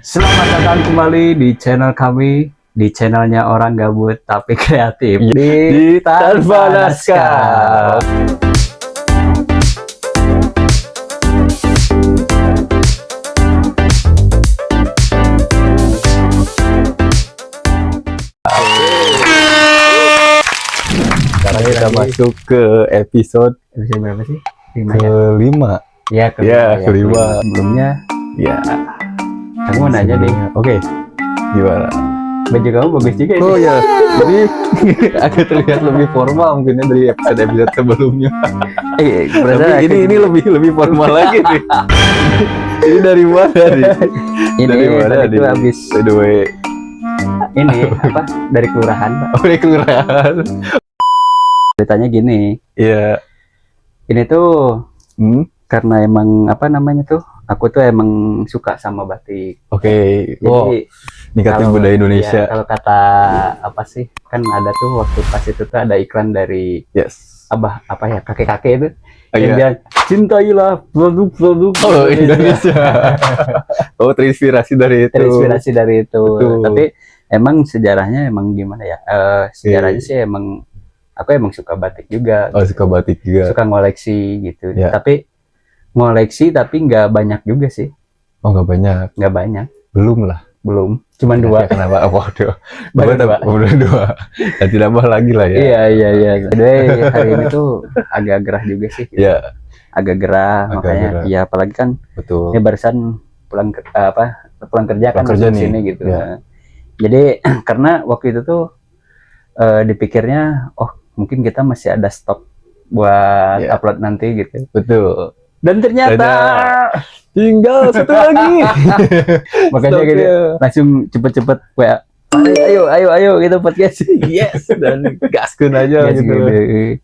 Selamat datang kembali di channel kami, di channelnya orang gabut tapi kreatif Di Tanpa Naskah. Sekarang kita masuk ke episode Episode berapa sih? 5 ya? kelima. Ya, kelima. Sebelumnya, Ya, aku mau nanya deh, oke. Gimana? baju kamu bagus juga ini. Oh ya, jadi agak terlihat lebih formal mungkinnya dari episode sebelumnya. Berarti Tapi ini lebih formal lagi nih. Ini dari mana nih? ini Dari mana tadi tuh nih? habis By the way, ini apa? Dari kelurahan, Pak. oh dari kelurahan. Ceritanya gini, Iya. ini tuh karena emang apa namanya tuh, aku tuh emang suka sama batik. Oke. Jadi Wow. Ningkatin kalau- budaya Indonesia. ya, kalau kata apa sih, kan ada tuh waktu pas itu tuh ada iklan dari Yes. abah apa ya, kakek-kakek itu Oh, yang iya. bilang cintailah produk-produk Oh, Indonesia. Oh, terinspirasi dari itu. terinspirasi dari itu. Betul. Tapi emang sejarahnya emang gimana ya, sejarahnya sih emang aku emang suka batik juga, Oh, suka batik juga. suka ngoleksi gitu. Ya. Tapi ngoleksi tapi nggak banyak juga sih, Oh, nggak banyak. nggak banyak, Belum lah. belum, cuman dua. Ya, kenapa? Oh, waduh. Baru dua. Udah dua. Dan tidak tambah lagi lah ya. Iya. Jadi hari ini tuh agak gerah juga sih, Ya, agak gerah, Agak makanya gerah. ya apalagi kan betul. ini barusan pulang pulang kerja kan, Pulang kerja masuk nih, sini gitu. ya. Nah, jadi karena waktu itu tuh dipikirnya oh mungkin kita masih ada stok buat Ya. upload nanti gitu. Betul. Dan ternyata Tinggal satu lagi. makanya gitu Stoknya. langsung cepet-cepet WA. Ayo gitu podcast. Yes, dan gaskeun aja Yes, gitu.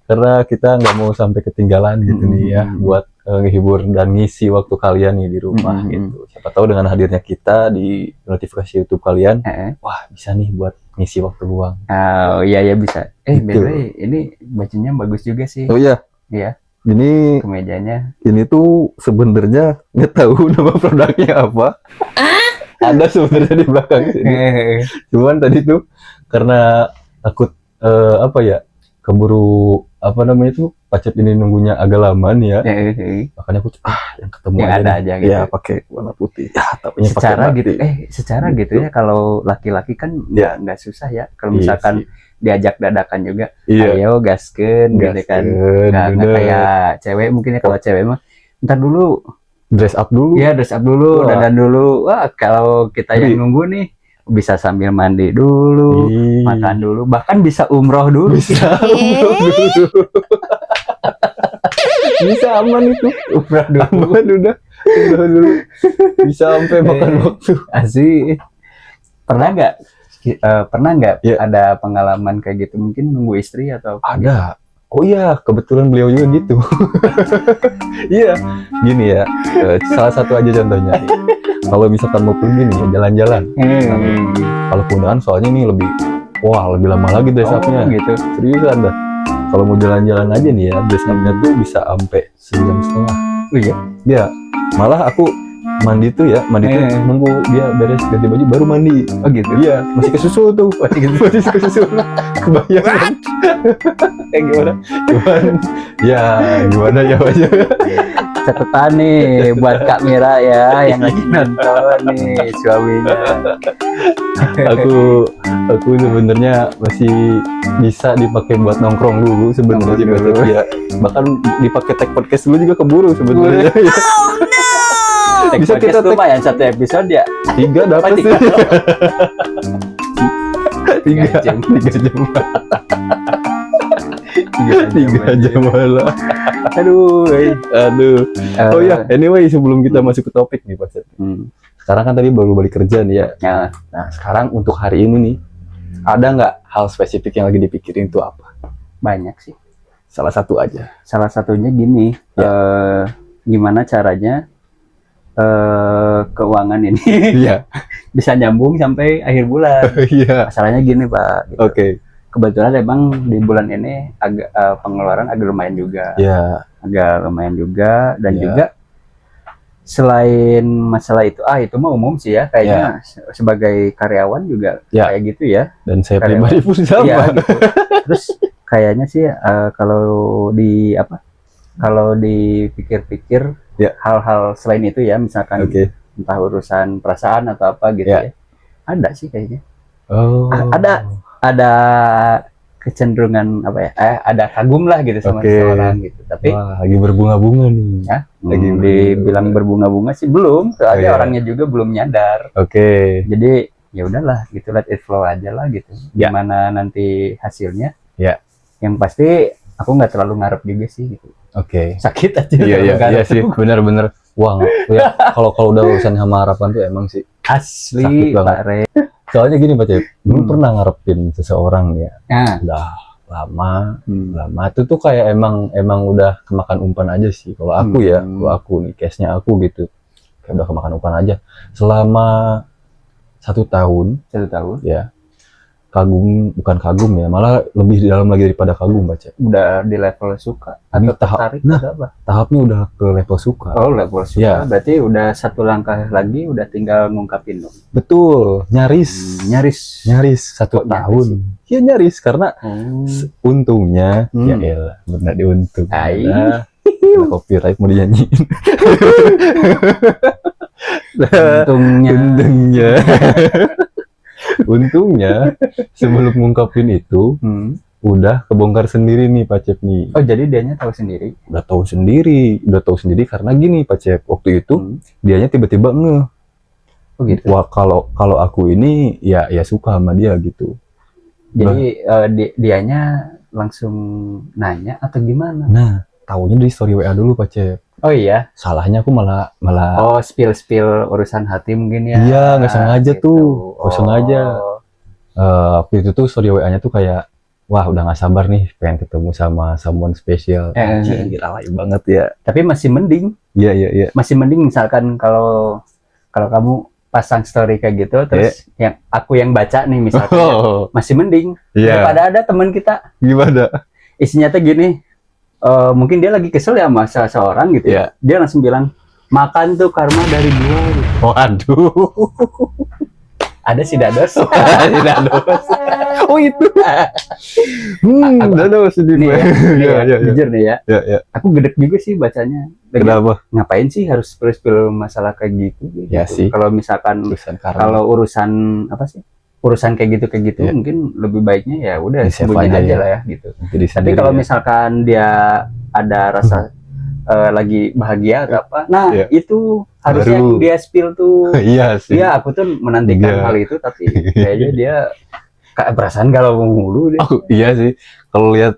Karena kita nggak mau sampai ketinggalan gitu nih ya, buat ngehibur dan ngisi waktu kalian nih di rumah gitu. Siapa tahu dengan hadirnya kita di notifikasi YouTube kalian, wah bisa nih buat ngisi waktu luang. Oh iya bisa. By the Gitu. way, ini bajunya bagus juga sih. Oh iya, Iya, ini kemejanya. tuh sebenarnya nggak tahu nama produknya apa. Ada sebenarnya di belakang sini. Cuman tadi tuh karena takut apa ya, keburu apa namanya itu pacet ini nunggunya agak lama nih ya. Makanya aku yang ketemu Yang ada nih. aja gitu. Ya pakai warna putih. Ya, tapi Secara gitu, secara gitu ya, kalau laki-laki kan Ya. nggak susah ya. Kalau misalkan diajak dadakan juga, iya. ayo gaskeun gitu kan. Nggak bener. kayak cewek mungkin ya, kalau cewek mah ntar dulu, Dress up dulu. ya dress up dulu, Wah. dandan dulu. Wah, kalau kita yang Ngeri. nunggu nih bisa sambil mandi dulu, Ih, makan dulu, bahkan bisa umroh dulu. bisa umroh dulu. Bisa aman itu. Umroh dulu. Aman udah. Umroh dulu. Bisa sampai makan waktu. Asik. Pernah nggak Ya. ada pengalaman kayak gitu, mungkin nunggu istri atau apa gitu? Ada. Oh iya, kebetulan beliau juga gitu. Iya, gini ya. Salah satu aja contohnya. Kalau misalkan mau pergi nih jalan-jalan, kalau keundangan soalnya ini lebih lama lagi dress up-nya. gitu. Seriusan dah. Kalau mau jalan-jalan aja nih ya, dress up-nya tuh bisa sampai 1,5 jam. Oh iya. Ya, malah aku mandi tuh nunggu dia beres ganti baju baru mandi. Oh gitu. Iya, masih kesusul tuh. Masih kesusul. Kebayang. Kayak gimana? Ya gimana ya aja. Catatan nih buat Kak Mira ya yang lagi nonton nih suaminya. Aku sebenarnya masih bisa dipakai buat nongkrong dulu sebenarnya sih, Nongkrong dulu. ya. Bahkan dipakai tag podcast dulu juga keburu sebenarnya. Bisa kita Podcast lumayan satu episode ya. 3 dapat sih. tiga. 3 jam. 3 jam. 3 3 jam malah. Aduh. Oh ya, anyway sebelum kita masuk ke topik nih Pak Set. Sekarang kan tadi baru balik kerja nih ya. Ya, Nah sekarang untuk hari ini nih, ada nggak hal spesifik yang lagi dipikirin itu apa? banyak sih. Salah satu aja. Salah satunya gini, gimana caranya keuangan ini Iya. bisa nyambung sampai akhir bulan. Iya. Masalahnya gini Pak, gitu. Oke. Kebetulan emang di bulan ini agak pengeluaran agak lumayan juga, Ya. agak lumayan juga, dan Ya. juga selain masalah itu mah umum sih ya kayaknya sebagai karyawan juga kayak gitu ya. Dan saya Karyawan. pribadi pun sama. Iya, gitu. Terus kayaknya sih kalau dipikir-pikir hal-hal selain itu ya, misalkan entah urusan perasaan atau apa gitu ya, ada sih kayaknya. Ada kecenderungan apa ya? Ada kagum lah gitu sama seseorang gitu. Tapi lagi berbunga-bunga nih. Ya, lagi dibilang berbunga-bunga sih belum. Soalnya orangnya juga belum nyadar. Jadi ya udahlah gitu, let it flow aja lah gitu. Gimana nanti hasilnya? Yang pasti aku nggak terlalu ngarep juga sih gitu. Sakit aja. Iya sih, benar-benar. Wah, ya, kalau udah urusan sama harapan tuh emang sih asli Pak Re. Soalnya gini Pak Cep, lu pernah ngarepin seseorang ya, udah lama itu tuh kayak emang udah kemakan umpan aja sih. Kalau aku kalau aku nih, case-nya aku gitu, kayak udah kemakan umpan aja. Selama 1 tahun, ya, bukan kagum ya, malah lebih dalam lagi daripada kagum Pak Cep. Udah di level suka atau tertarik atau apa? Tahapnya udah ke level suka. Oh, level suka. Berarti udah 1 langkah lagi, udah tinggal ngungkapin dong. Betul, nyaris 1 tahun. Iya nyaris karena untungnya ya elah, benar diuntung. Ada copyright mau dinyanyiin. Untungnya sebelum ngungkapin itu udah kebongkar sendiri nih Pak Cep nih. Oh, jadi dianya tahu sendiri? Udah tahu sendiri karena gini Pak Cep, waktu itu dianya tiba-tiba ngeh. Oh gitu. Wah, kalau aku ini ya suka sama dia gitu. Jadi dianya langsung nanya atau gimana? Nah, taunya dari story WA dulu Pak Cep. Oh iya. Salahnya aku malah spill urusan hati mungkin ya. Iya, nggak sengaja gitu. Nggak sengaja. Waktu itu tuh story WA-nya tuh kayak, wah udah nggak sabar nih pengen ketemu sama someone special. Anjir, alay banget ya. Tapi masih mending. Iya. Masih mending misalkan kalau kamu pasang story kayak gitu, terus yang aku yang baca nih misalkan, masih mending. Daripada ada teman kita. Gimana? Isinya tuh gini. Mungkin dia lagi kesel ya sama seseorang gitu ya. Dia langsung bilang, makan tuh karma dari gua gitu. Waduh. Ada si Dados. Oh itu. Dados sendiri. Jujur nih ya. Aku gedek juga sih bacanya. Kenapa? Ngapain sih harus spill masalah kayak gitu? Ya sih. Kalau misalkan urusan apa sih? Urusan kayak gitu mungkin lebih baiknya ya udah sembunyi aja lah ya gitu. Tapi kalau misalkan dia ada rasa lagi bahagia atau apa, nah itu harusnya yang dia spill tuh. Iya sih. Iya, aku tuh menantikan hal itu, tapi kayaknya dia kayak perasaan galau mulu deh. Iya sih. Kalau lihat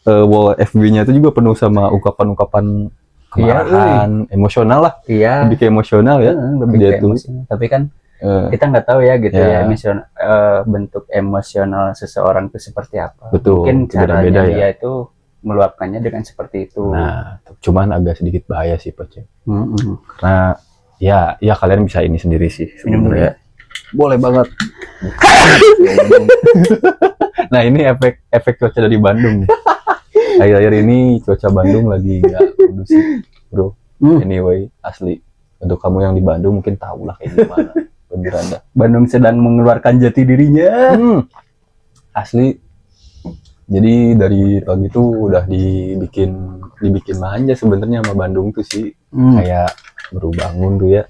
wall FB-nya itu juga penuh sama ungkapan-ungkapan kemarahan, emosional lah. Iya. Lebih ke emosional ya. Lebih ke emosional. Tapi kan kita nggak tahu ya gitu ya bentuk emosional seseorang itu seperti apa. Betul, mungkin caranya beda-beda dia itu meluapkannya dengan seperti itu. Nah, cuman agak sedikit bahaya sih Pak Cep. Karena ya kalian bisa ini sendiri sih. Minum dulu ya. Boleh banget. Nah, ini efek cuaca dari Bandung. Akhir-akhir ini cuaca Bandung lagi nggak kondusif, bro. Anyway, asli untuk kamu yang di Bandung mungkin tahu lah kayak gimana. Beneran dah. Bandung sedang mengeluarkan jati dirinya. Asli. Jadi dari pagi tuh udah dibikin manja sebenarnya sama Bandung tuh sih. Kayak baru bangun tuh ya.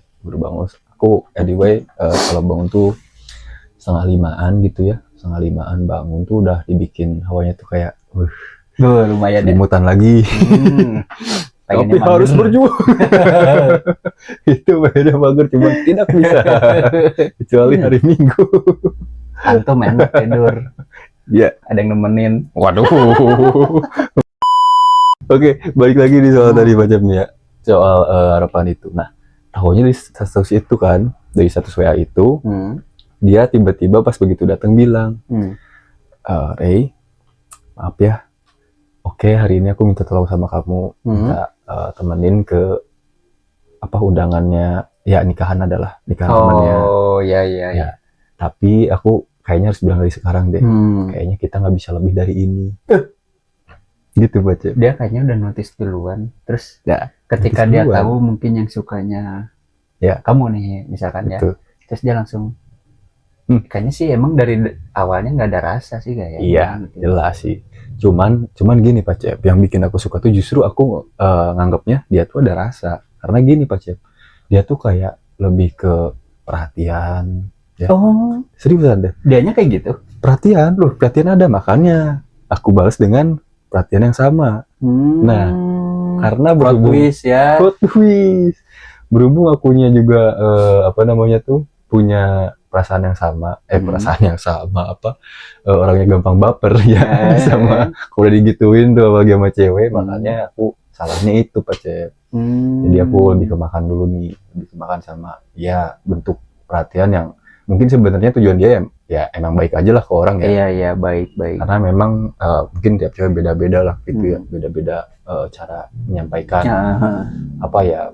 Aku anyway kalau bangun tuh 4:30 gitu ya. 4:30 bangun tuh udah dibikin hawanya tuh kayak lumayan limutan lagi. Tapi harus berjuang. Itu beda banget, cuma tidak bisa kecuali hari Minggu. Antum enak tidur. Ya, ada yang nemenin. Waduh. Oke, balik lagi di soal tadi macamnya ya. Soal harapan itu. Nah, tahunya dari status itu kan, dari status WA itu, dia tiba-tiba pas begitu datang bilang, Ray, maaf ya. Oke, hari ini aku minta tolong sama kamu, minta temenin ke undangannya, ya nikahan temannya. Oh ya. Tapi aku kayaknya harus bilang dari sekarang deh, kayaknya kita nggak bisa lebih dari ini. Gitu Pak Cep. Dia kayaknya udah notice duluan. Terus Ya, ketika notice dia duluan. tahu mungkin yang sukanya ya kamu nih misalkan betul. ya. Terus dia langsung kayaknya sih emang dari awalnya nggak ada rasa sih kayaknya. Iya, gitu. jelas sih. Cuman gini Pak Cep, yang bikin aku suka tuh justru aku nganggapnya dia tuh ada rasa. Karena gini Pak Cep, dia tuh kayak lebih ke perhatian. Ya. Oh, Seriusan deh. dianya kayak gitu. Perhatian, loh, perhatian ada, makanya aku balas dengan perhatian yang sama. Nah, karena berhubung twist ya. plot twist. Berhubung akunya juga punya perasaan yang sama, perasaan yang sama orangnya gampang baper ya sama kalau udah digituin tuh apalagi sama cewek, makanya aku salahnya itu Pak Cep. Jadi aku lebih ke makan dulu nih, lebih ke makan sama ya bentuk perhatian yang mungkin sebenarnya tujuan dia ya emang baik aja lah ke orang ya. Iya baik. Karena memang mungkin tiap cewek beda-beda lah gitu ya, beda-beda cara menyampaikan apa ya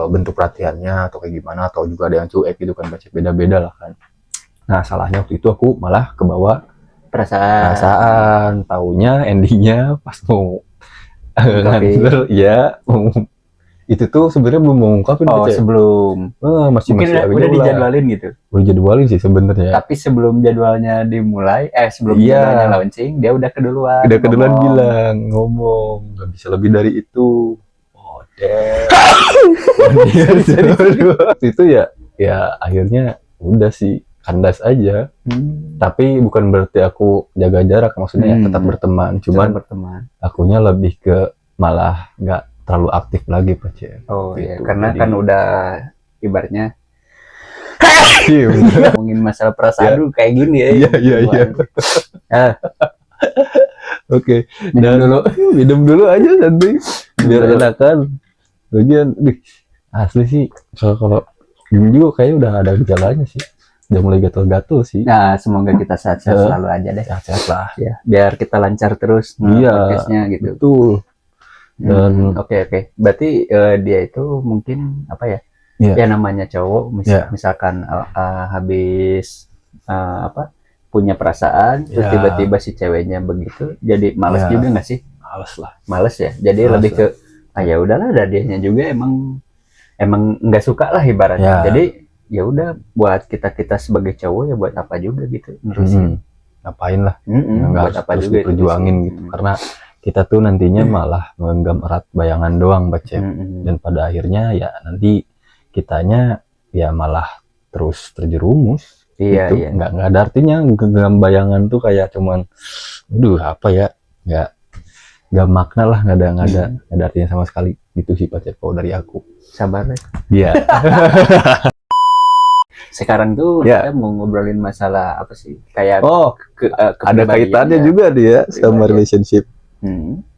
bentuk perhatiannya atau kayak gimana, atau juga ada yang cuek gitu kan, baca beda-beda lah kan. Nah salahnya waktu itu aku malah kebawa perasaan, taunya endingnya pas mau nganter ya itu tuh sebenarnya belum mau ngungkapin. Sebelum masih udah dijadwalin gitu. Udah jadwalin sih sebenarnya. Tapi sebelum jadwalnya dimulai, sebelum jadwalnya launching, dia udah keduluan bilang ngomong nggak bisa lebih dari itu. Itu ya akhirnya udah sih kandas aja. Tapi bukan berarti aku jaga jarak, maksudnya ya tetap berteman, cuman akunya lebih ke malah nggak terlalu aktif lagi Pak Cep. Iya, karena kan udah ibaratnya ngomongin masalah perasaan kayak gini ya. Iya. Oke, minum dulu aja nanti biar enakan. Lagian asli sih kalau minum juga kayaknya udah ada gejalanya sih, udah mulai gatel-gatel sih. Nah semoga kita sehat-sehat selalu aja deh. Sehat lah ya, biar kita lancar terus podcastnya gitu. Betul. Dan oke. Berarti dia itu mungkin apa ya? Ya namanya cowok misalkan habis punya perasaan terus tiba-tiba si ceweknya begitu, jadi males juga nggak sih? Males ya. Jadi lebih ke ya udahlah, dianya juga emang nggak suka lah ibaratnya. Jadi ya udah, buat kita sebagai cowok ya buat apa juga gitu nerusin. Ngapain lah, nggak apa juga diperjuangin gitu. Karena kita tuh nantinya malah menggenggam erat bayangan doang Pak Cep. Dan pada akhirnya ya nanti kitanya ya malah terus terjerumus. Iya. Nggak ada artinya genggam bayangan tuh, kayak cuman apa ya, nggak makna lah, nggak ada artinya sama sekali gitu sih Pak Cep kalau dari aku. Sabar ya. Iya. Sekarang tuh kita mau ngobrolin masalah apa sih, kayak ada kaitannya juga dia sama relationship.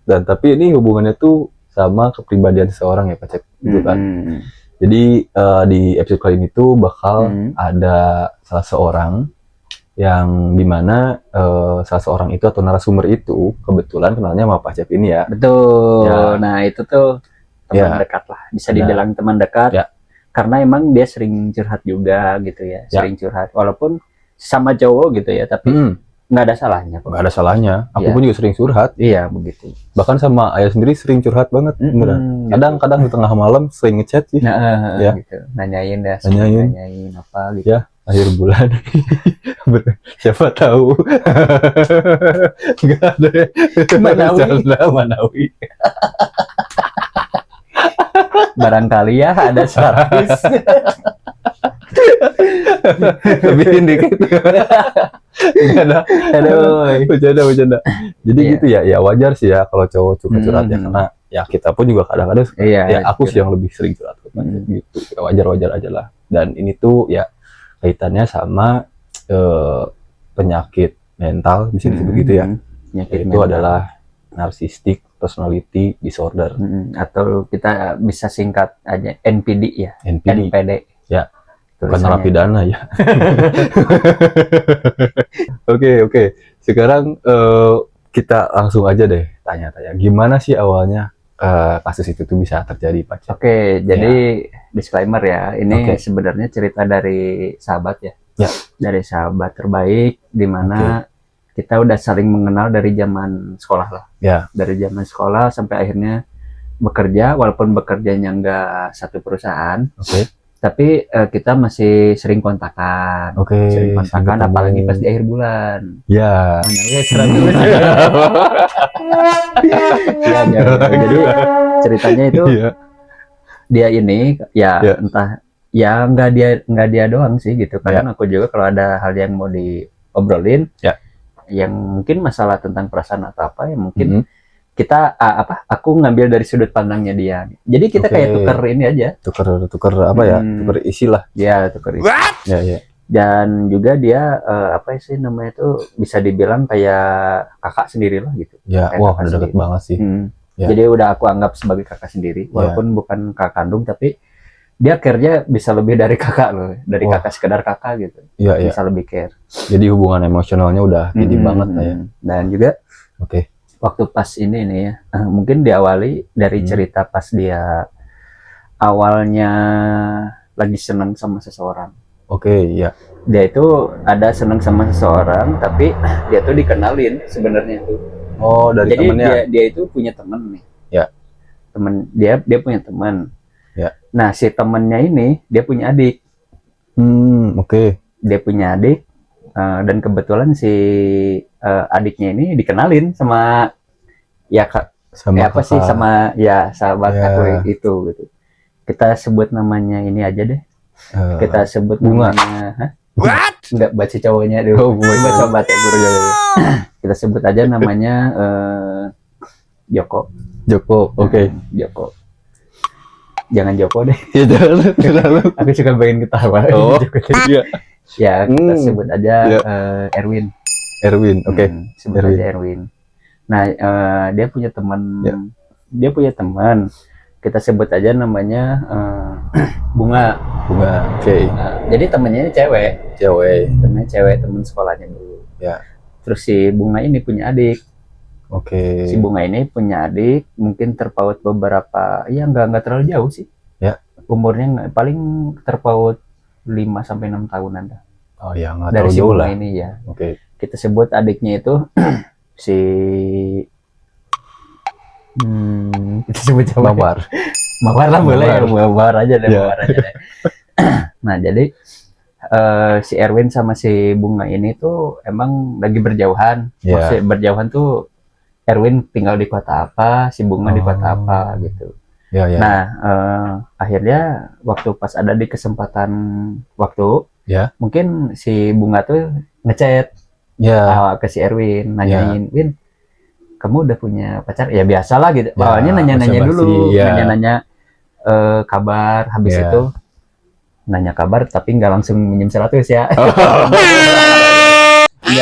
Dan tapi ini hubungannya tuh sama kepribadian seseorang ya Pak Cep gitu kan. Jadi di episode kali ini tuh bakal ada salah seorang yang dimana salah seorang itu atau narasumber itu kebetulan kenalnya sama Pak Cep ini ya. Betul. Nah itu tuh teman dekat lah, bisa dibilang teman dekat. Karena emang dia sering curhat juga gitu ya, sering curhat. Walaupun sama cowok gitu ya, tapi nggak ada salahnya. Nggak ada salahnya. Aku pun juga sering curhat. Iya begitu. Bahkan sama ayah sendiri sering curhat banget. Beneran. Kadang-kadang di tengah malam sering ngechat sih. Gitu. Nanyain apa gitu. Ya, akhir bulan. Siapa tahu. Nggak ada. Manawi. Barangkali ya ada 100. Lebihin dikit. Bercanda. Jadi gitu ya wajar sih ya kalau cowok suka curhat ya, karena ya kita pun juga kadang-kadang aku sih yang lebih sering curhat gitu. Ya wajar aja lah. Dan ini tuh ya kaitannya sama penyakit mental, bisa disebut gitu ya. Itu adalah narcissistic personality disorder, atau kita bisa singkat aja NPD ya. NPD ya, bukan narapidana ya. Oke. Sekarang kita langsung aja deh tanya-tanya gimana sih awalnya kasus itu tuh bisa terjadi Pak Cep. Oke, jadi disclaimer ya, ini sebenarnya cerita dari sahabat ya. Dari sahabat terbaik, di mana kita udah saling mengenal dari zaman sekolah lah. Ya. Dari zaman sekolah sampai akhirnya bekerja, walaupun bekerjanya nggak satu perusahaan. Oke. Tapi kita masih sering kontakan. Oke. Sering kontakan, apalagi pas di akhir bulan. Ya. Mana ya 100. Ya, jadi ceritanya itu dia ini ya entah ya nggak dia doang sih gitu. Kadang aku juga kalau ada hal yang mau diobrolin, yang mungkin masalah tentang perasaan atau apa, ya mungkin kita aku ngambil dari sudut pandangnya dia. Jadi kita kayak tuker ini aja. Tuker apa ya? Tuker isi lah. Ya, tuker isi. Ya. Dan juga dia apa sih namanya itu bisa dibilang kayak kakak sendiri lah gitu. Ya, wah udah deket banget sih. Ya. Jadi udah aku anggap sebagai kakak sendiri, walaupun bukan kakak kandung, tapi dia care-nya bisa lebih dari kakak loh, dari kakak sekedar kakak gitu. Iya. Bisa lebih care. Jadi hubungan emosionalnya udah tinggi banget lah ya. Dan juga waktu pas ini nih ya, mungkin diawali dari cerita pas dia awalnya lagi senang sama seseorang. Iya. Dia itu ada senang sama seseorang, tapi dia tuh dikenalin sebenarnya tuh. Oh, dari jadi temennya. dia itu punya teman nih. Ya. Temen dia punya teman. Ya. Nah, si temennya ini dia punya adik. Dia punya adik, dan kebetulan si adiknya ini dikenalin sama sama sahabat aku itu gitu. Kita sebut namanya ini aja deh. Kita sebut Bunga. Namanya enggak baca cowoknya dulu. Baca baca guru ya. Kita sebut aja namanya Joko. Joko. Jangan Joko deh. Ya jangan. Aku suka pengen ketawa. Iya. Ya, kita sebut aja Erwin. Sebut aja Erwin. Nah, dia punya teman. Dia punya teman. Kita sebut aja namanya Bunga. Jadi temennya ini cewek. Temennya cewek, teman sekolahnya dulu. Ya. Terus si Bunga ini punya adik. Si Bunga ini punya adik, mungkin terpaut beberapa, ya nggak terlalu jauh sih. Ya. Umurnya paling terpaut 5-6 tahunan dah. Oh ya, nggak dari terlalu si jauh Bunga lah. ini ya. Kita sebut adiknya itu si kita sebut Mawar lah, boleh ya, Mawar aja deh. Nah, jadi si Erwin sama si Bunga ini tuh emang lagi berjauhan. Maksudnya berjauhan tuh Erwin tinggal di kota apa, si Bunga di kota apa gitu. Nah, akhirnya waktu pas ada di kesempatan waktu, mungkin si Bunga tuh ngechat ke si Erwin, nanyain, Win, kamu udah punya pacar? Ya biasalah gitu. Awalnya nanya-nanya dulu, nanya-nanya kabar, habis itu nanya kabar, tapi nggak langsung minjem 100 ya.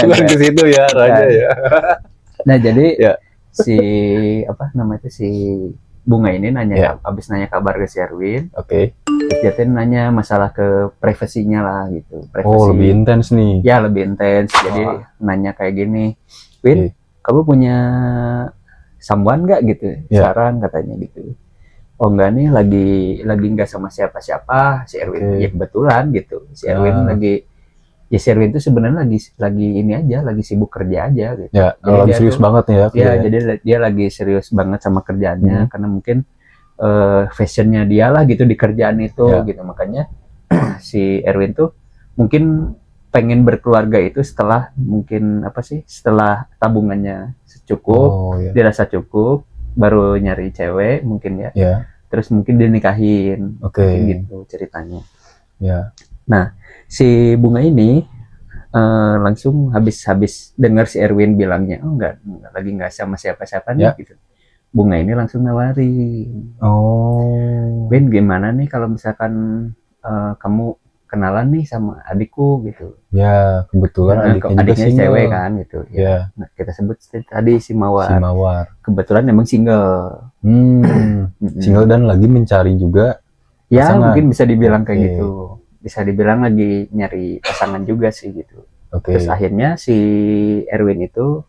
Ke situ ya, Raja ya. Nah, jadi si Bunga ini nanya, habis nanya kabar ke si Erwin. Terus dia tuh nanya masalah ke privasinya lah gitu. Lebih intens nih. Ya, lebih intens. Jadi nanya kayak gini, Win, kamu punya someone nggak gitu? Sekarang katanya gitu. Oh enggak nih, lagi nggak sama siapa-siapa. Si Erwin ya kebetulan gitu. Si Erwin si Erwin itu sebenarnya lagi ini aja, lagi sibuk kerja aja gitu. Ya, lagi serius banget nih ya. Ya, jadi dia lagi serius banget sama kerjaannya, karena mungkin fashionnya dia lah gitu di kerjaan itu gitu. Makanya si Erwin tuh mungkin pengen berkeluarga itu setelah setelah tabungannya cukup, dirasa cukup, baru nyari cewek mungkin ya. Terus mungkin dinikahin. Gitu ceritanya. Nah, si Bunga ini langsung habis dengar si Erwin bilangnya, oh enggak lagi nggak sama siapa-siapa nih gitu. Bunga ini langsung nawarin, Win, gimana nih kalau misalkan kamu kenalan nih sama adikku gitu. Ya, kebetulan adiknya cewek kan gitu. Nah, kita sebut tadi si Mawar. Kebetulan emang single. Single dan lagi mencari juga pasangan. Mungkin bisa dibilang kayak gitu. Bisa dibilang lagi nyari pasangan juga sih gitu. Terus akhirnya si Erwin itu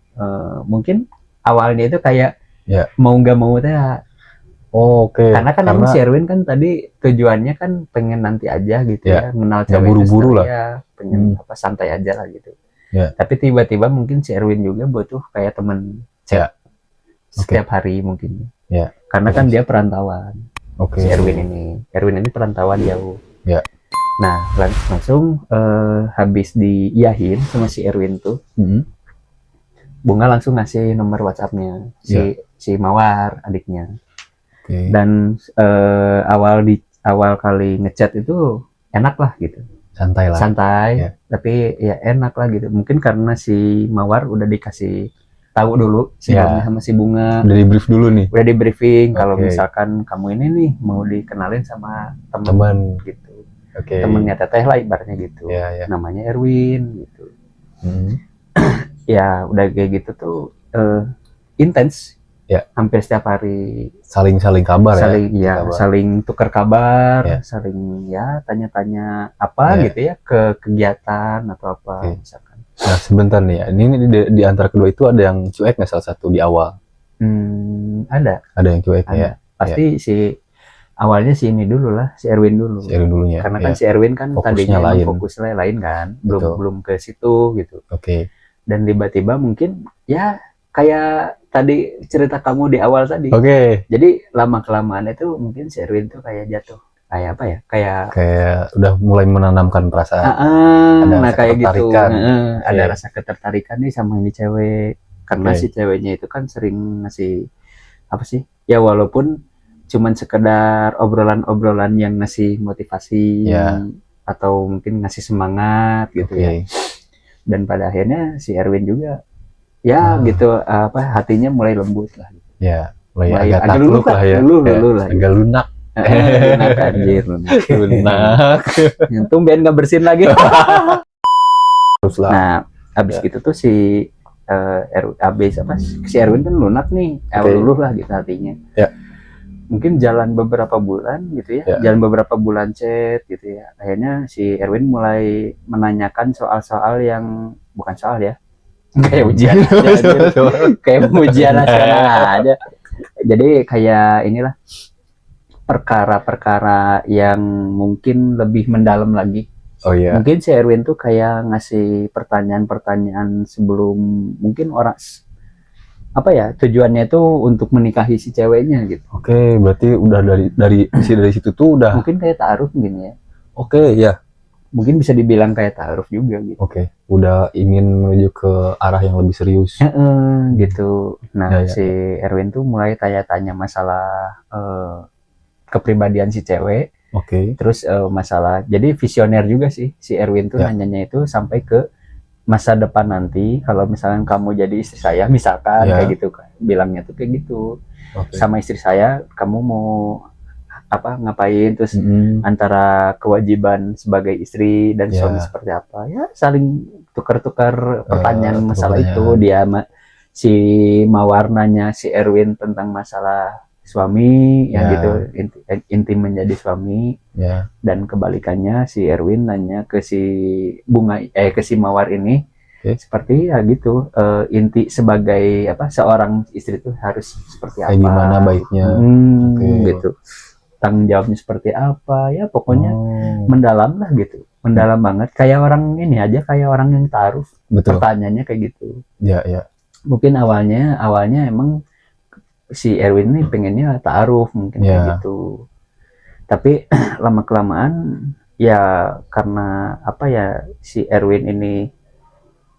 mungkin awalnya itu kayak mau nggak mau teh. Karena kan emang si Erwin kan tadi tujuannya kan pengen nanti aja gitu ya, kenal cewek buru-buru lah. Pengen santai aja lah gitu. Ya. Tapi tiba-tiba mungkin si Erwin juga butuh kayak temen Ya. setiap hari mungkin. Ya. Karena kan dia perantauan. Oke. Si Erwin ini perantauan jauh. Ya. Nah, langsung habis diiyahin sama si Erwin tuh, Bunga langsung ngasih nomor WhatsApp-nya si Mawar adiknya. Okay. Dan awal kali ngechat itu enak lah gitu. Santai, ya. Tapi ya enak lah gitu. Mungkin karena si Mawar udah dikasih tahu dulu sebelumnya sama si Bunga. Udah di brief dulu nih. Udah di briefing kalau misalkan kamu ini nih mau dikenalin sama teman gitu. Temennya teteh lah ibaratnya gitu. Namanya Erwin gitu. Ya udah kayak gitu tuh intens. Ya. Hampir setiap hari saling kabar saling tukar kabar, saling ya tanya-tanya apa gitu ya ke kegiatan atau apa misalkan. Nah sebentar nih ya, ini di antara kedua itu ada yang cuek nggak salah satu di awal? Ada yang cuek ya. Pasti si awalnya si ini dulu lah, si Erwin dulu. Si Erwin dulunya. Karena kan si Erwin kan fokusnya tadinya fokusnya lain kan, belum ke situ gitu. Dan tiba-tiba mungkin ya kayak tadi cerita kamu di awal tadi. Jadi lama-kelamaan itu mungkin si Erwin tuh kayak jatuh. Kayak apa ya? Kayak udah mulai menanamkan perasaan. Ada kayak gitu. Ada rasa ketertarikan nih sama ini cewek. Karena si ceweknya itu kan sering ngasih apa sih? Ya walaupun cuman sekedar obrolan-obrolan yang ngasih motivasi atau mungkin ngasih semangat gitu ya. Dan pada akhirnya si Erwin juga gitu hatinya mulai lembut lah. Ya, mulai agak takluk lah ya. Agak lunak. Lunak anjir. Lunak. Tumben nggak bersin lagi. Nah, abis gitu tuh si Erwin kan lunak nih, luluh lah gitu hatinya. Mungkin jalan beberapa bulan gitu ya, jalan beberapa bulan chat gitu ya. Akhirnya si Erwin mulai menanyakan soal-soal yang bukan soal ya. Kayak ujian kayak ujian nasional aja. Jadi kayak inilah perkara-perkara yang mungkin lebih mendalam lagi. Mungkin si Erwin tuh kayak ngasih pertanyaan-pertanyaan sebelum mungkin orang apa ya tujuannya tuh untuk menikahi si ceweknya gitu. Berarti udah dari situ tuh udah mungkin kayak ta'aruf mungkin ya. Ya. Mungkin bisa dibilang kayak ta'aruf juga gitu. Udah ingin menuju ke arah yang lebih serius. Gitu. Nah, si Erwin tuh mulai tanya-tanya masalah kepribadian si cewek. Terus masalah, jadi visioner juga sih si Erwin tuh nanyanya itu sampai ke masa depan nanti. Kalau misalkan kamu jadi istri saya, misalkan kayak gitu, bilangnya tuh kayak gitu. Sama istri saya, kamu mau ngapain, terus antara kewajiban sebagai istri dan suami seperti apa ya, saling tukar-tukar pertanyaan masalah itu. Dia si Mawar nanya si Erwin tentang masalah suami yang gitu, inti menjadi suami, dan kebalikannya si Erwin nanya ke si Bunga ke si Mawar ini seperti ya gitu, inti sebagai seorang istri itu harus seperti apa, gimana baiknya gitu, tanggung jawabnya seperti apa ya, pokoknya mendalam lah gitu, mendalam banget, kayak orang ini aja, kayak orang yang ta'aruf. Pertanyaannya kayak gitu. Mungkin awalnya emang si Erwin ini pengennya ta'aruf mungkin kayak gitu, tapi lama kelamaan ya karena si Erwin ini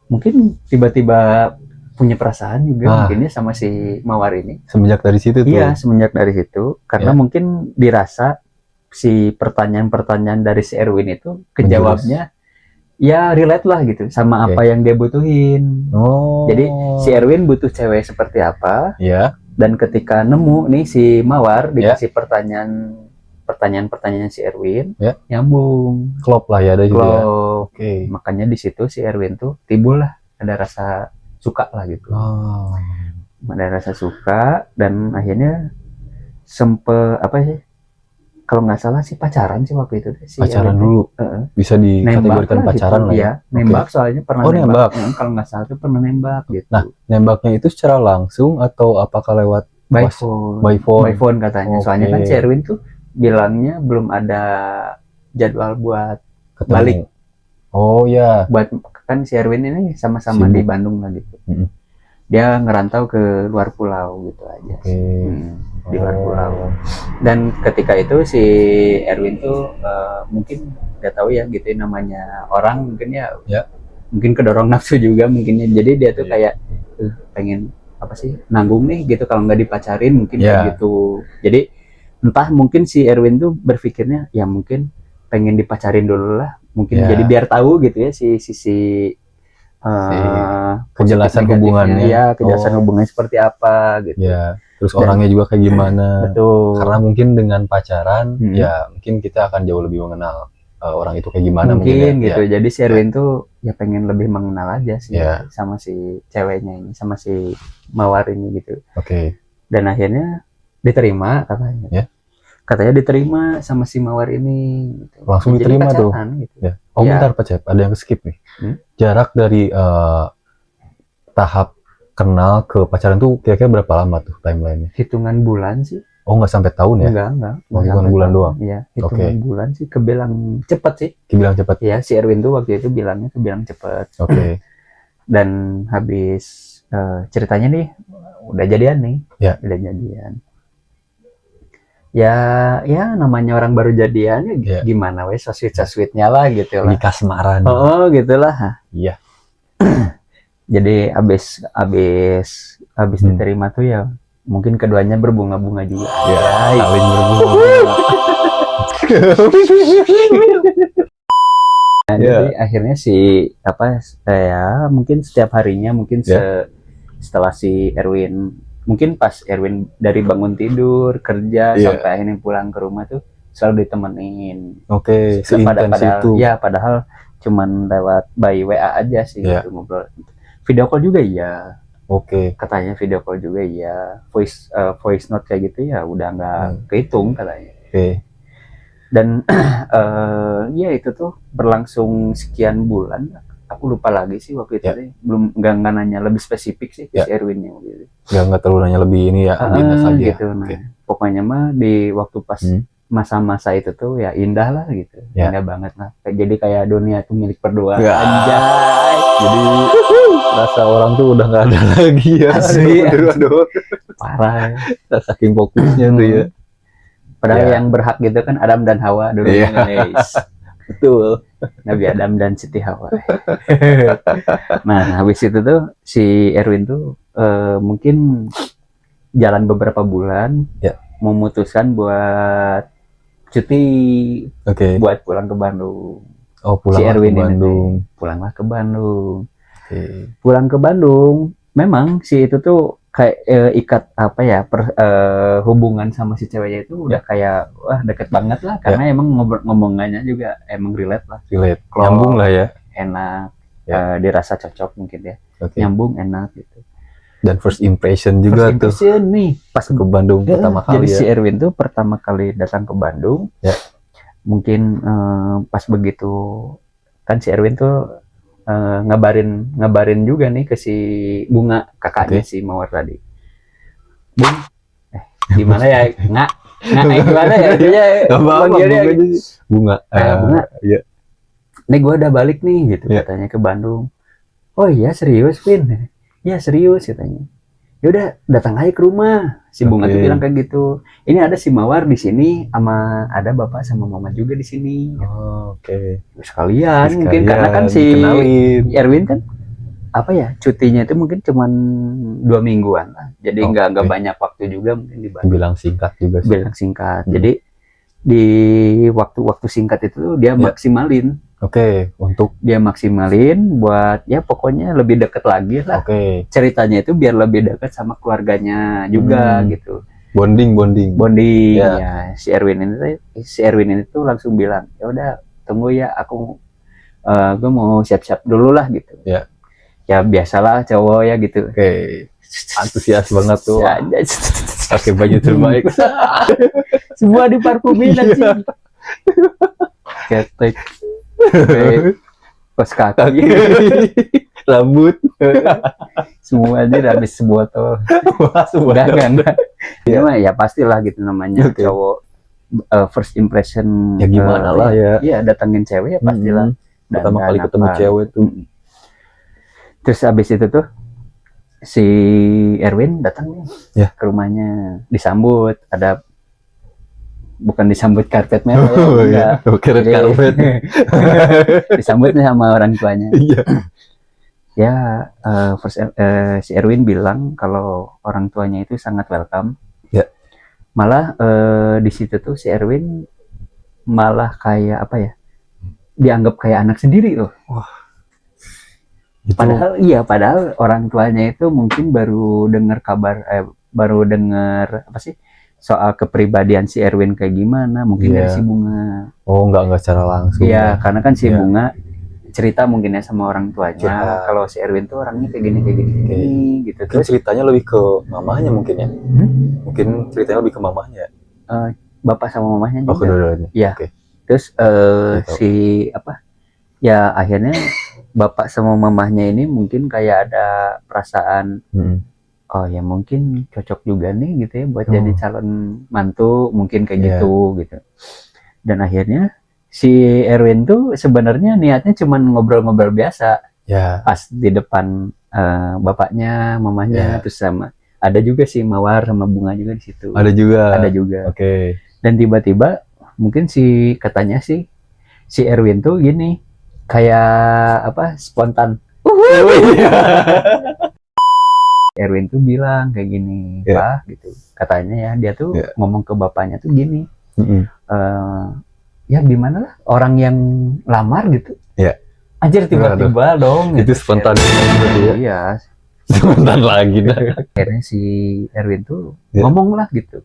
mungkin tiba-tiba punya perasaan juga mungkinnya sama si Mawar ini semenjak dari situ tuh. Semenjak dari situ, karena mungkin dirasa si pertanyaan-pertanyaan dari si Erwin itu kejawabnya ya relate lah gitu sama apa yang dia butuhin. Jadi si Erwin butuh cewek seperti apa, dan ketika nemu nih si Mawar dikasih pertanyaan si Erwin, nyambung, klop lah ya, ada juga. Makanya di situ si Erwin tuh timbul lah ada rasa suka lah gitu. Ada rasa suka, dan akhirnya kalau nggak salah sih pacaran sih waktu itu si pacaran Erwin dulu. Bisa dikategorikan pacaran gitu, lah ya. Nembak soalnya pernah nembak. Kalau nggak salah tuh pernah nembak gitu. Nah, nembaknya itu secara langsung atau apakah lewat by phone katanya. Soalnya kan si Erwin tuh bilangnya belum ada jadwal buat balik. Oh ya. Buat kan si Erwin ini sama-sama di Bandung lah gitu. Dia ngerantau ke luar pulau gitu aja. Di luar pulau. Dan ketika itu si Erwin tuh mungkin nggak tahu ya gitu namanya orang mungkin ya. Mungkin kedorong nafsu juga mungkinnya. Jadi dia tuh kayak pengen apa sih nanggung nih gitu kalau nggak dipacarin mungkin kayak gitu. Jadi entah mungkin si Erwin tuh berpikirnya ya mungkin pengen dipacarin dulu lah. Mungkin jadi biar tahu gitu ya si kejelasan hubungannya, kejelasan hubungannya seperti apa gitu. Terus orangnya juga kayak gimana. Betul. Karena mungkin dengan pacaran, ya mungkin kita akan jauh lebih mengenal orang itu kayak gimana mungkin gitu. Jadi si Erwin tuh ya pengen lebih mengenal aja sih sama si ceweknya ini, sama si Mawar ini gitu. Dan akhirnya diterima katanya. Katanya diterima sama si Mawar ini. Gitu. Langsung diterima tuh. Gitu. Bentar Pak Cep, ada yang skip nih. Jarak dari tahap kenal ke pacaran tuh kira-kira berapa lama tuh timeline-nya? Hitungan bulan sih. Oh, nggak sampai tahun ya? Enggak. Hitungan bulan doang? Iya, hitungan bulan sih. Kebilang cepet sih. Kebilang cepet? Iya, si Erwin tuh waktu itu bilangnya kebilang cepet. Dan habis ceritanya nih, udah jadian nih. Udah jadian. Ya namanya orang baru jadian ya gimana wes sweet-sweetnya lah gitu lah. Di kasmaran. Gitulah. Iya. Jadi abis diterima tuh ya mungkin keduanya berbunga-bunga juga. Saling berbunga. Jadi akhirnya mungkin setiap harinya mungkin setelah si Erwin mungkin pas Erwin dari bangun tidur kerja sampai akhirnya pulang ke rumah tuh selalu ditemenin. Seintens itu. Ya padahal cuman lewat by WA aja sih gitu, ngobrol. Video call juga iya. Katanya video call juga iya. Voice note kayak gitu ya udah nggak kehitung katanya. Dan ya itu tuh berlangsung sekian bulan. Aku lupa lagi sih waktu itu belum nggak nanya lebih spesifik sih si Erwinnya gitu. Nggak terlalu nanya lebih ini ya saja. Gitu. Pokoknya mah di waktu pas masa-masa itu tuh ya indah lah gitu. Indah banget lah. Jadi kayak dunia tuh milik berdua. Anjay. Jadi rasa orang tuh udah nggak ada lagi ya. Asli. Parah. Saking fokusnya tuh ya. Padahal yang berhak gitu kan Adam dan Hawa dulu guys. Betul. Nabi Adam dan Siti Hawa. Nah, habis itu tuh si Erwin tuh mungkin jalan beberapa bulan memutuskan buat cuti buat pulang ke Bandung. Pulang si Erwin ke Bandung. Pulanglah ke Bandung. Pulang ke Bandung, memang si itu tuh kayak ikat apa ya hubungan sama si ceweknya itu udah kayak wah deket banget lah karena emang ngomongannya juga emang relate lah. Nyambung lah ya. Enak. Dirasa cocok mungkin ya. Nyambung enak gitu. Dan first impression juga nih pas ke Bandung pertama kali. Jadi si Erwin tuh pertama kali datang ke Bandung. Mungkin pas begitu kan si Erwin tuh ngabarin juga nih ke si Bunga kakaknya si Mawar tadi. Bung, gimana ya? Gimana ya? Dia Bunga. Bunga. Nih gue udah balik nih gitu katanya ke Bandung. Oh iya serius Vin? Ya serius katanya. Yaudah datang aja ke rumah. Si Bunga tuh bilang kayak gitu. Ini ada si Mawar di sini sama ada bapak sama mama juga di sini. Sekalian mungkin karena kan si Erwin kan apa ya cutinya itu mungkin cuma 2 mingguan lah. Jadi nggak banyak waktu juga mungkin di Bandung. Bilang singkat juga sih. Bilang singkat. Jadi di waktu singkat itu dia maksimalin. Untuk dia maksimalin buat ya pokoknya lebih dekat lagi lah. Ceritanya itu biar lebih dekat sama keluarganya juga gitu. Bonding. Ya si Erwin ini tuh langsung bilang ya udah tunggu ya aku gue mau siap-siap dulu lah gitu. Ya biasalah cowok ya gitu. Antusias banget tuh. Pakai baju terbaik. Semua diparfumin aja. Ketek. Kos kaki. Rambut. Semua aja habis sebotol. Udah kan. Ya pastilah gitu namanya cowok first impression ya gimana lah ya. Iya datangin cewek ya pastilah pertama kali ketemu cewek tuh. Terus abis itu tuh si Erwin datang nih ke rumahnya, disambut, ada bukan disambut karpet merah ya, karpet disambutnya sama orang tuanya. Ya, si Erwin bilang kalau orang tuanya itu sangat welcome. Malah di situ tuh si Erwin malah kayak apa ya, dianggap kayak anak sendiri loh. Padahal orang tuanya itu mungkin baru dengar kabar, baru dengar apa sih soal kepribadian si Erwin kayak gimana, mungkin dari si Bunga. Enggak secara langsung. Iya, karena kan si Bunga cerita mungkin ya sama orang tuanya kalau si Erwin tuh orangnya kayak gini gitu. Terus ceritanya lebih ke mamahnya mungkin ya. Mungkin ceritanya lebih ke mamahnya. Bapak sama mamahnya juga. Kedua-duanya. Iya. Terus si apa? Ya akhirnya bapak sama mamahnya ini mungkin kayak ada perasaan oh ya mungkin cocok juga nih gitu ya buat jadi calon mantu, mungkin kayak gitu. Dan akhirnya si Erwin tuh sebenarnya niatnya cuma ngobrol-ngobrol biasa. Pas di depan bapaknya, mamahnya, terus sama ada juga si Mawar sama Bunga juga di situ. Ada juga. Dan tiba-tiba mungkin katanya si Erwin tuh gini, kayak apa, spontan. Erwin tuh bilang kayak gini, Pak, gitu. Katanya ya, dia tuh ngomong ke bapaknya tuh gini, ya gimana lah orang yang lamar gitu. Anjir tiba-tiba dong. Itu spontan gitu ya. Iya. Spontan lagi dah. Akhirnya si Erwin tuh ngomong lah gitu.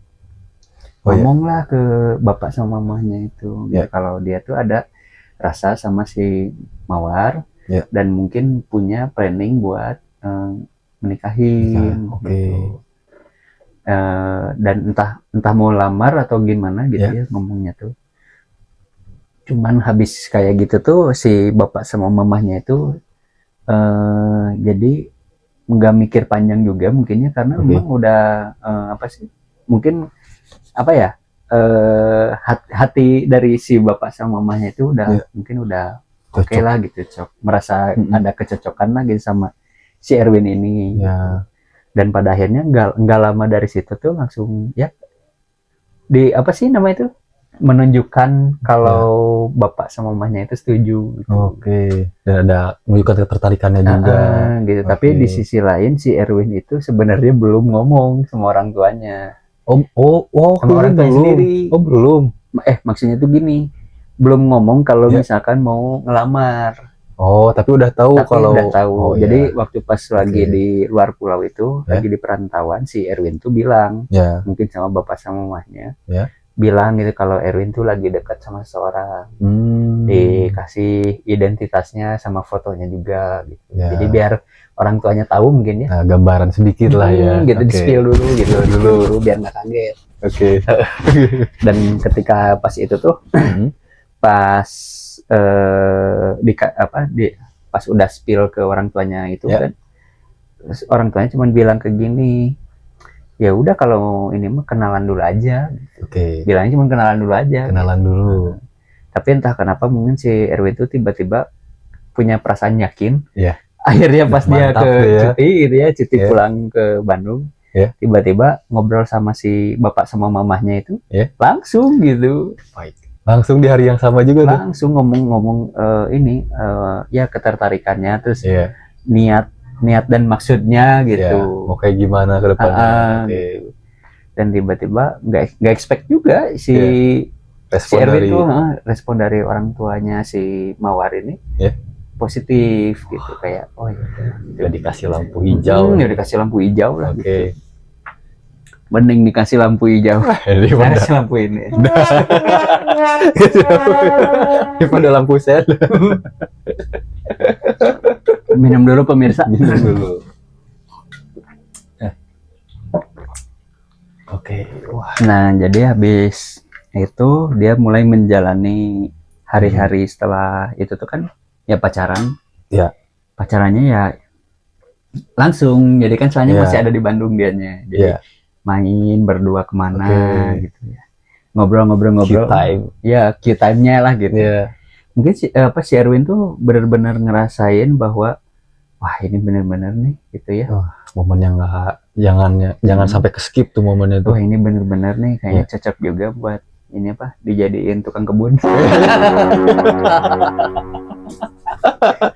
Ngomong lah ke bapak sama mamahnya itu. Kalau dia tuh ada rasa sama si Mawar. Dan mungkin punya planning buat menikahin gitu. Dan entah mau lamar atau gimana gitu ya ngomongnya tuh. Cuman habis kayak gitu tuh si bapak sama mamahnya itu jadi nggak mikir panjang juga mungkinnya, karena memang udah apa sih, mungkin apa ya, hati dari si bapak sama mamahnya itu udah mungkin udah oke lah gitu, merasa ada kecocokan lah gitu sama si Erwin ini. Dan pada akhirnya nggak lama dari situ tuh langsung ya di apa sih nama itu, menunjukkan kalau bapak sama mamahnya itu setuju gitu. Dan ada menunjukkan ketertarikannya juga gitu. Tapi di sisi lain si Erwin itu sebenarnya belum ngomong sama orang tuanya. Sama orang tuanya sendiri. Belum. Maksudnya tuh gini, belum ngomong kalau misalkan mau ngelamar. Tapi udah tahu Jadi waktu pas lagi di luar pulau itu, lagi di perantauan, si Erwin tuh bilang, mungkin sama bapak sama mamahnya, bilang gitu kalau Erwin tuh lagi dekat sama seseorang, dikasih identitasnya sama fotonya juga gitu. Jadi biar orang tuanya tahu mungkin ya. Gambaran sedikit lah ya. Gitu di-spill dulu gitu dulu biar nggak kaget. Dan ketika pas itu tuh pas pas udah spill ke orang tuanya itu kan, terus orang tuanya cuma bilang ke gini, ya udah kalau ini mah kenalan dulu aja gitu. Bilangnya cuma kenalan dulu aja. Tapi entah kenapa mungkin si Erwin itu tiba-tiba punya perasaan yakin. Akhirnya pas dia ke cuti gitu ya, cuti pulang ke Bandung, tiba-tiba ngobrol sama si bapak sama mamahnya itu, langsung gitu. Langsung di hari yang sama juga langsung ngomong ini ya ketertarikannya, terus niat dan maksudnya gitu. Mau kayak gimana ke depannya. Dan tiba-tiba nggak expect juga si Erwin tuh respon dari orang tuanya si Mawar ini positif gitu, kayak udah dikasih lampu hijau. Dikasih lampu hijau lah gitu. Mending dikasih lampu hijau. Kasih lampu ini. Daripada lampu sel. Minum dulu pemirsa. Minum dulu. Nah, jadi habis itu dia mulai menjalani hari-hari setelah itu tuh kan ya pacaran. Pacarannya ya langsung. Jadi kan soalnya masih ada di Bandung dianya. Jadi main berdua kemana gitu ya, ngobrol-ngobrol Q time. Q time-nya lah gitu. mungkin si Erwin tuh benar-benar ngerasain bahwa wah ini benar-benar nih gitu ya. Momen yang jangan sampai ke skip tuh momennya tuh. Wah ini benar-benar nih kayaknya cocok juga buat ini apa dijadiin tukang kebun.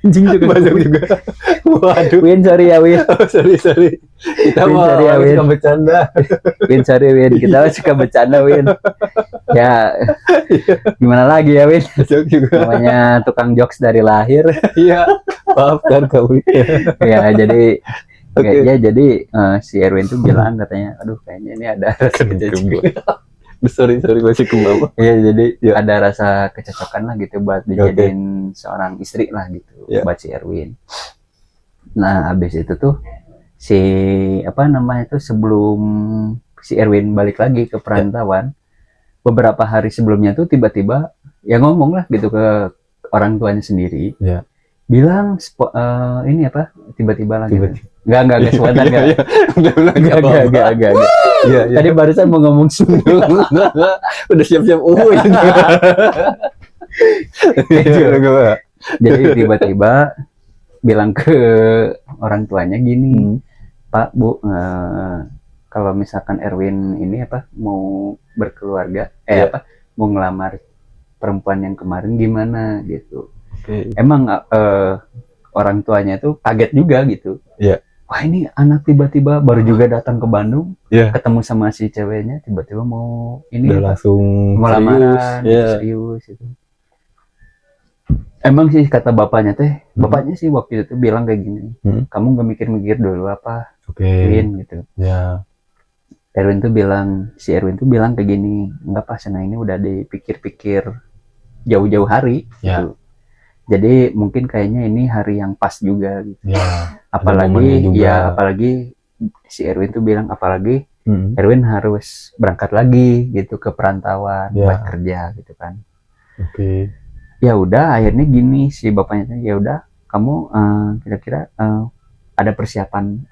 Anjing juga banyak juga. Waduh. Win sorry ya Win. Sorry. Kita mau suka bercanda. Win sorry Win, kita suka bercanda Win. Ya gimana lagi ya Win? Juga. Namanya tukang jokes dari lahir. Iya. Maafkan kamu. Ya jadi jadi si Erwin tuh bilang katanya, aduh kayaknya ini ada rasa sorry masih ke bawah. Iya jadi ada rasa kecocokan lah gitu buat dijadiin seorang istri lah gitu buat si Erwin. Nah abis itu tuh si apa namanya tuh sebelum si Erwin balik lagi ke perantauan, beberapa hari sebelumnya tuh tiba-tiba ya ngomong lah gitu ke orang tuanya sendiri. Bilang ini apa tiba-tiba lagi. Enggak sebentar enggak. Enggak. Iya. Tadi barusan mau ngomong sundul. Udah siap-siap Jadi tiba-tiba bilang ke orang tuanya gini, Pak, Bu, kalau misalkan Erwin ini apa mau berkeluarga, mau ngelamar perempuan yang kemarin gimana gitu. Emang orang tuanya tuh kaget juga gitu. Wah ini anak tiba-tiba baru juga datang ke Bandung, ketemu sama si ceweknya, tiba-tiba mau ini langsung lamaran, serius gitu. Emang sih kata bapaknya sih waktu itu bilang kayak gini, kamu gak mikir-mikir dulu apa, Win gitu. Erwin tuh bilang kayak gini, enggak pas, nah ini udah dipikir-pikir jauh-jauh hari gitu. Jadi mungkin kayaknya ini hari yang pas juga gitu. Apalagi si Erwin tuh bilang Erwin harus berangkat lagi gitu ke perantauan buat kerja gitu kan. Ya udah akhirnya gini si bapaknya, ya udah kamu kira-kira ada persiapan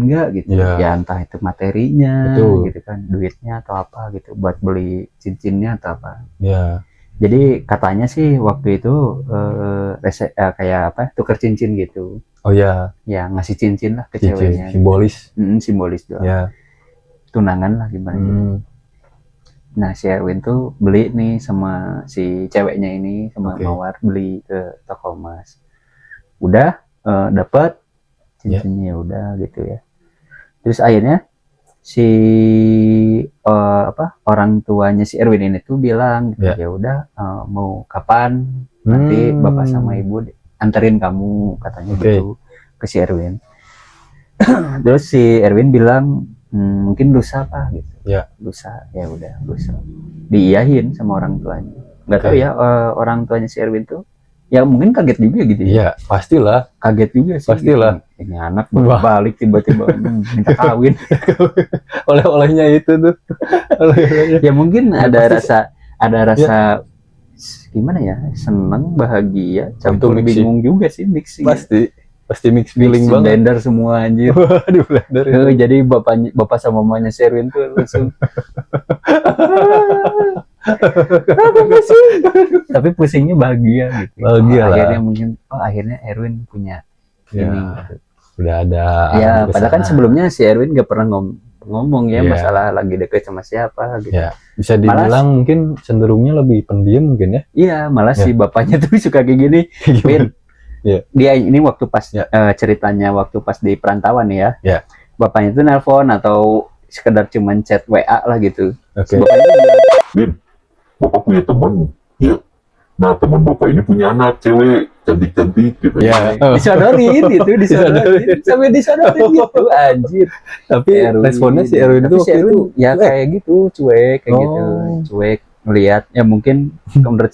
enggak gitu. Ya entah itu materinya gitu kan, duitnya atau apa gitu buat beli cincinnya atau apa. Jadi katanya sih waktu itu kayak apa tuker cincin gitu. Ya ngasih cincin lah ke ceweknya. Simbolis doang. Tunangan lah gimana gitu. Nah si Erwin tuh beli nih sama si ceweknya ini sama Mawar beli ke toko emas. Udah dapat cincinnya udah gitu ya. Terus akhirnya si orang tuanya si Erwin ini tuh bilang ya udah mau kapan nanti bapak sama ibu anterin kamu katanya gitu ke si Erwin. Terus si Erwin bilang mungkin lusa Pak gitu. Lusa ya udah lusa diiyahin sama orang tuanya. Nggak tahu ya orang tuanya si Erwin tuh ya mungkin kaget juga gitu ya. Pastilah kaget juga sih pastilah gitu. Ini anak balik tiba-tiba minta kawin. Oleh-olehnya itu tuh ya mungkin ada rasa gimana ya, seneng bahagia campur bingung juga sih, mixing pasti mix feeling banget, blender semua anjir. Waduh, blender jadi bapak sama mamanya Sherwin tuh langsung tapi pusingnya bahagia gitu. Akhirnya mungkin akhirnya Erwin punya ini gitu. Udah ada padahal kan sebelumnya si Erwin gak pernah ngomong masalah lagi deket sama siapa gitu. Bisa dibilang mungkin cenderungnya lebih pendiam mungkin ya. Iya, malah si bapaknya tuh suka kayak gini. Win, dia ini waktu pas ceritanya waktu pas di perantauan ya. Bapaknya tuh nelpon atau sekedar cuman chat WA lah gitu. Win, bapak punya teman. Nah teman bapak ini punya anak cewek cantik-cantik gitu. Disodorin sampai disodorin gitu anjir. Tapi responnya si Erwin itu ya kayak gitu cuek ngelihat ya mungkin menurut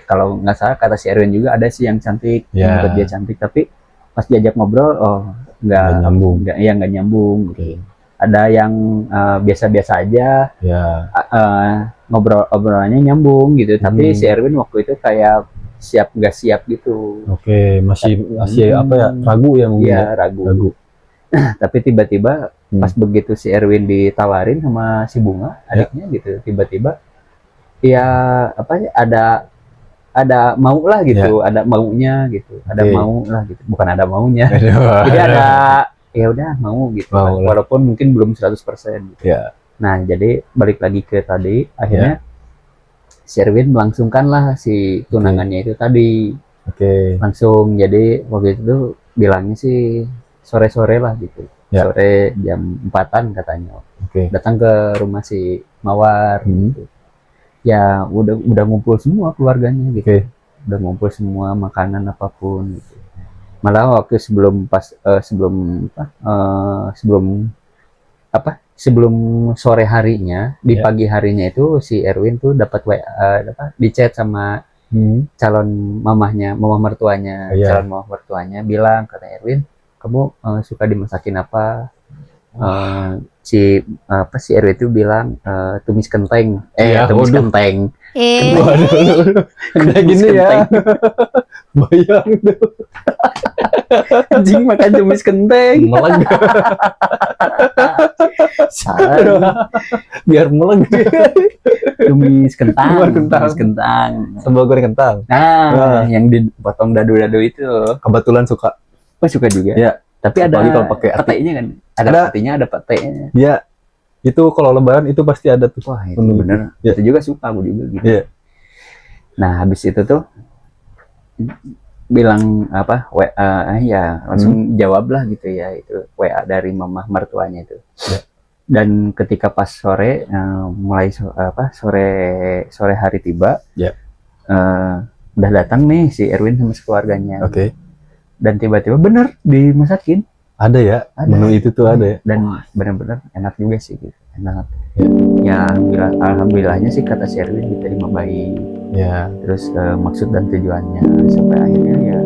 kalau nggak salah kata si Erwin juga ada sih yang cantik menurut dia cantik, tapi pas diajak ngobrol nggak nyambung gitu. Ada yang biasa-biasa aja, obrolannya nyambung gitu, tapi si Erwin waktu itu kayak siap nggak siap gitu. Masih apa ya, ragu ya mungkin. Ragu. Tapi tiba-tiba pas begitu si Erwin ditawarin sama si Bunga adiknya gitu, tiba-tiba ya apa ada ada mau lah gitu, ada maunya gitu, ada mau lah gitu, bukan ada maunya. Jadi ada ya udah mau gitu, kan. Walaupun mungkin belum 100% gitu. Nah jadi balik lagi ke tadi, akhirnya si Erwin melangsungkan lah si tunangannya itu tadi. Langsung, jadi waktu itu bilangnya sih sore-sore lah gitu, sore jam 4-an katanya. Datang ke rumah si Mawar gitu. Ya udah ngumpul semua keluarganya gitu. Udah ngumpul semua makanan apapun gitu. Malah waktu sebelum sore harinya, di pagi harinya itu si Erwin tuh dapat di chat sama calon mamah mertuanya, calon mamah mertuanya bilang, kata Erwin, kamu suka dimasakin apa? Si Erwin itu bilang tumis kenteng, tumis kenteng. Waduh, kayak gini ya. Bayang tuh. Anjing makan tumis kenteng. Meleg. Biar meleg. Tumis kentang. Sambal goreng kentang. Nah, yang dipotong dadu-dadu itu. Kebetulan suka. Oh, suka juga. Ya. Tapi ada kalau pakai petenya kan? Ada petinya, ada petenya. Ya. Itu kalau lebaran itu pasti ada tuh. Wah, itu bener. Itu juga suka aku juga gitu. Nah, habis itu tuh bilang apa? Langsung jawab lah gitu ya, itu WA dari mamah mertuanya itu. Dan ketika pas sore mulai sore hari tiba, udah datang nih si Erwin sama keluarganya. Dan tiba-tiba bener dimasakin. Ada ya, menu itu tuh ada ya. Dan benar-benar enak juga sih gitu. Enak. Ya alhamdulillahnya sih kata si Erwin diterima baik. Terus maksud dan tujuannya sampai akhirnya ya